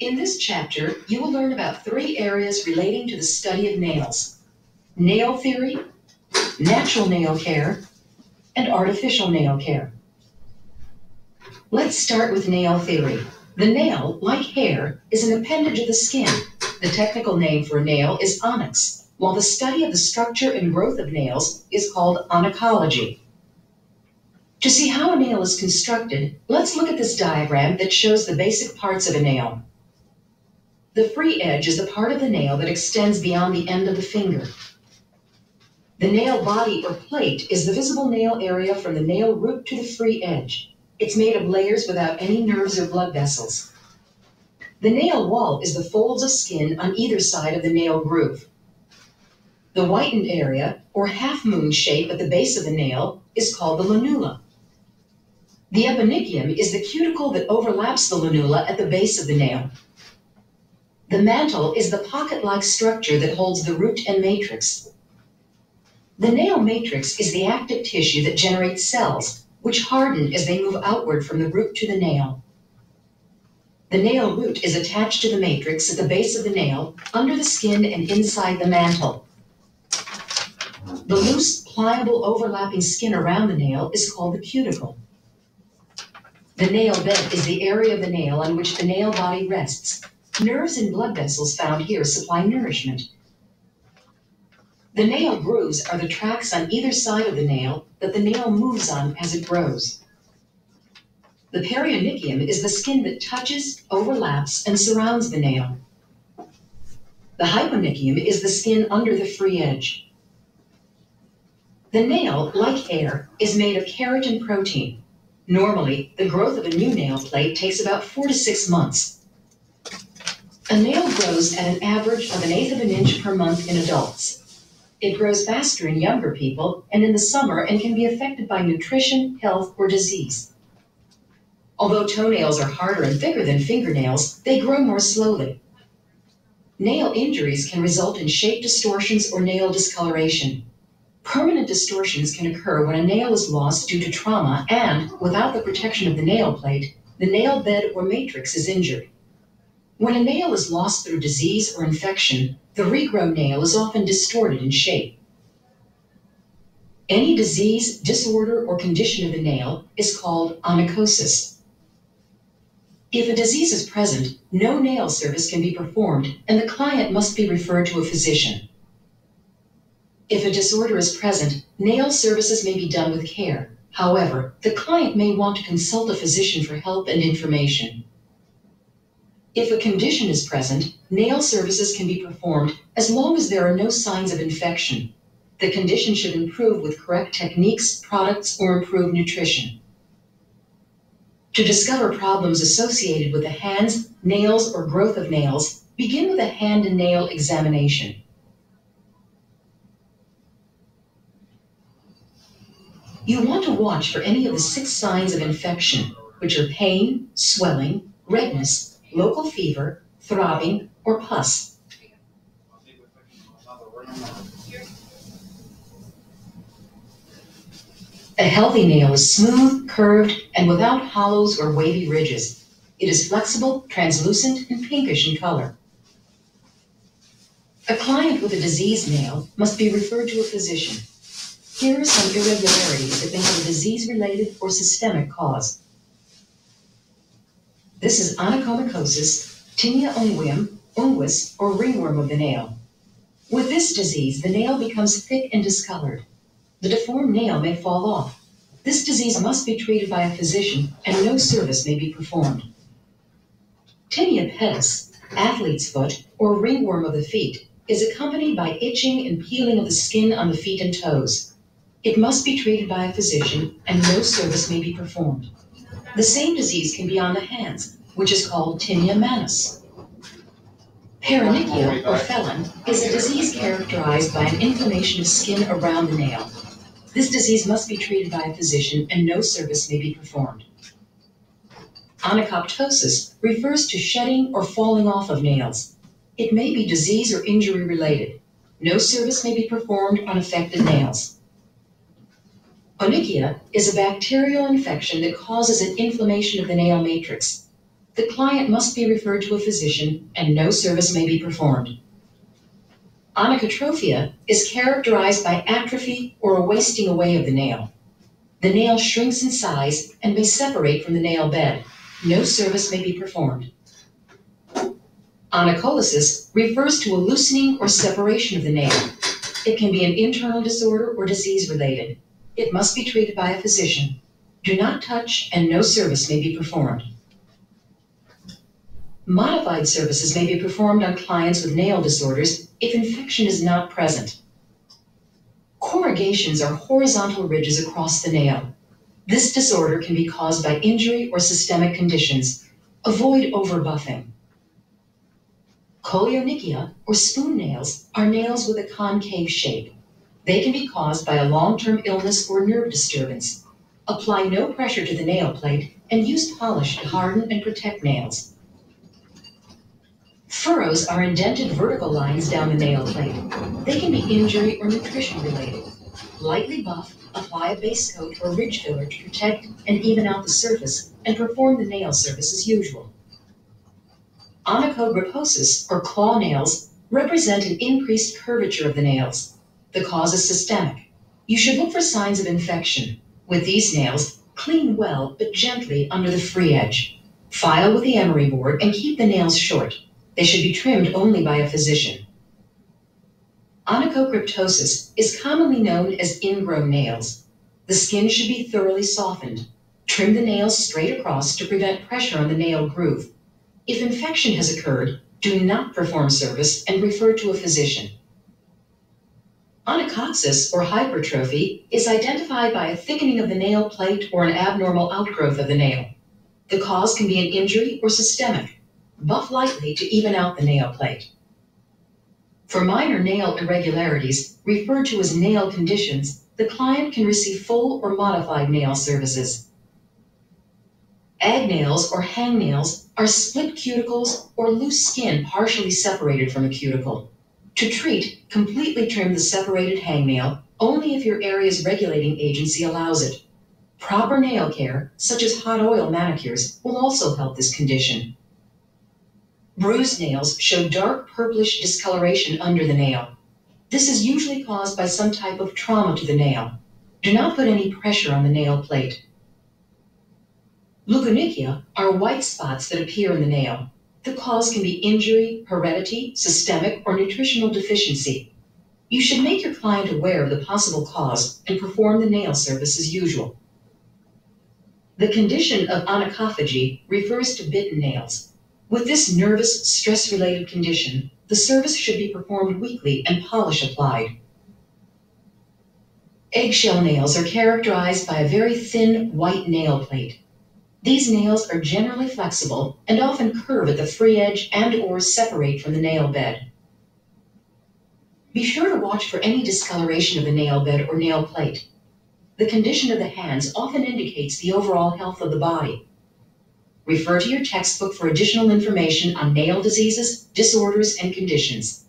In this chapter, you will learn about 3 areas relating to the study of nails: nail theory, natural nail care, and artificial nail care. Let's start with nail theory. The nail, like hair, is an appendage of the skin. The technical name for a nail is onyx, while the study of the structure and growth of nails is called onychology. To see how a nail is constructed, let's look at this diagram that shows the basic parts of a nail. The free edge is the part of the nail that extends beyond the end of the finger. The nail body or plate is the visible nail area from the nail root to the free edge. It's made of layers without any nerves or blood vessels. The nail wall is the folds of skin on either side of the nail groove. The whitened area, or half-moon shape at the base of the nail, is called the lunula. The eponychium is the cuticle that overlaps the lunula at the base of the nail. The mantle is the pocket-like structure that holds the root and matrix. The nail matrix is the active tissue that generates cells, which harden as they move outward from the root to the nail. The nail root is attached to the matrix at the base of the nail, under the skin and inside the mantle. The loose, pliable, overlapping skin around the nail is called the cuticle. The nail bed is the area of the nail on which the nail body rests. Nerves and blood vessels found here supply nourishment. The nail grooves are the tracks on either side of the nail that the nail moves on as it grows. The perionychium is the skin that touches, overlaps, and surrounds the nail. The hyponychium is the skin under the free edge. The nail, like hair, is made of keratin protein. Normally, the growth of a new nail plate takes about 4 to 6 months. A nail grows at an average of 1/8 of an inch per month in adults. It grows faster in younger people and in the summer and can be affected by nutrition, health, or disease. Although toenails are harder and thicker than fingernails, they grow more slowly. Nail injuries can result in shape distortions or nail discoloration. Permanent distortions can occur when a nail is lost due to trauma and, without the protection of the nail plate, the nail bed or matrix is injured. When a nail is lost through disease or infection, the regrown nail is often distorted in shape. Any disease, disorder, or condition of the nail is called onychosis. If a disease is present, no nail service can be performed, and the client must be referred to a physician. If a disorder is present, nail services may be done with care. However, the client may want to consult a physician for help and information. If a condition is present, nail services can be performed as long as there are no signs of infection. The condition should improve with correct techniques, products, or improved nutrition. To discover problems associated with the hands, nails, or growth of nails, begin with a hand and nail examination. You want to watch for any of the 6 signs of infection, which are pain, swelling, redness, local fever, throbbing, or pus. A healthy nail is smooth, curved, and without hollows or wavy ridges. It is flexible, translucent, and pinkish in color. A client with a diseased nail must be referred to a physician. Here are some irregularities that may have a disease-related or systemic cause. This is onychomycosis, tinea unguis, or ringworm of the nail. With this disease, the nail becomes thick and discolored. The deformed nail may fall off. This disease must be treated by a physician, and no service may be performed. Tinea pedis, athlete's foot, or ringworm of the feet, is accompanied by itching and peeling of the skin on the feet and toes. It must be treated by a physician, and no service may be performed. The same disease can be on the hands, which is called tinea manus. Paronychia, or felon, is a disease characterized by an inflammation of skin around the nail. This disease must be treated by a physician, and no service may be performed. Onychoptosis refers to shedding or falling off of nails. It may be disease or injury related. No service may be performed on affected nails. Onychia is a bacterial infection that causes an inflammation of the nail matrix. the client must be referred to a physician and no service may be performed. Onychotrophia is characterized by atrophy or a wasting away of the nail. The nail shrinks in size and may separate from the nail bed. No service may be performed. Onycholysis refers to a loosening or separation of the nail. It can be an internal disorder or disease-related. It must be treated by a physician. Do not touch and no service may be performed. Modified services may be performed on clients with nail disorders if infection is not present. Corrugations are horizontal ridges across the nail. This disorder can be caused by injury or systemic conditions. Avoid overbuffing. Cholionychia, or spoon nails, are nails with a concave shape. They can be caused by a long-term illness or nerve disturbance. Apply no pressure to the nail plate and use polish to harden and protect nails. Furrows are indented vertical lines down the nail plate. They can be injury or nutrition related. Lightly buff, apply a base coat or ridge filler to protect and even out the surface and perform the nail service as usual. Onychogryposis, or claw nails, represent an increased curvature of the nails. The cause is systemic. You should look for signs of infection. With these nails, clean well but gently under the free edge. File with the emery board and keep the nails short. They should be trimmed only by a physician. Onychocryptosis is commonly known as ingrown nails. The skin should be thoroughly softened. Trim the nails straight across to prevent pressure on the nail groove. If infection has occurred, do not perform service and refer to a physician. Onychosis, or hypertrophy, is identified by a thickening of the nail plate or an abnormal outgrowth of the nail. The cause can be an injury or systemic. Buff lightly to even out the nail plate. For minor nail irregularities, referred to as nail conditions, the client can receive full or modified nail services. Agnails or hangnails are split cuticles or loose skin partially separated from a cuticle. To treat, completely trim the separated hangnail only if your area's regulating agency allows it. Proper nail care, such as hot oil manicures, will also help this condition. Bruised nails show dark purplish discoloration under the nail. This is usually caused by some type of trauma to the nail. Do not put any pressure on the nail plate. Leukonychia are white spots that appear in the nail. The cause can be injury, heredity, systemic, or nutritional deficiency. You should make your client aware of the possible cause and perform the nail service as usual. The condition of onychophagy refers to bitten nails. With this nervous, stress-related condition, the service should be performed weekly and polish applied. Eggshell nails are characterized by a very thin, white nail plate. These nails are generally flexible and often curve at the free edge and/or separate from the nail bed. Be sure to watch for any discoloration of the nail bed or nail plate. The condition of the hands often indicates the overall health of the body. Refer to your textbook for additional information on nail diseases, disorders, and conditions.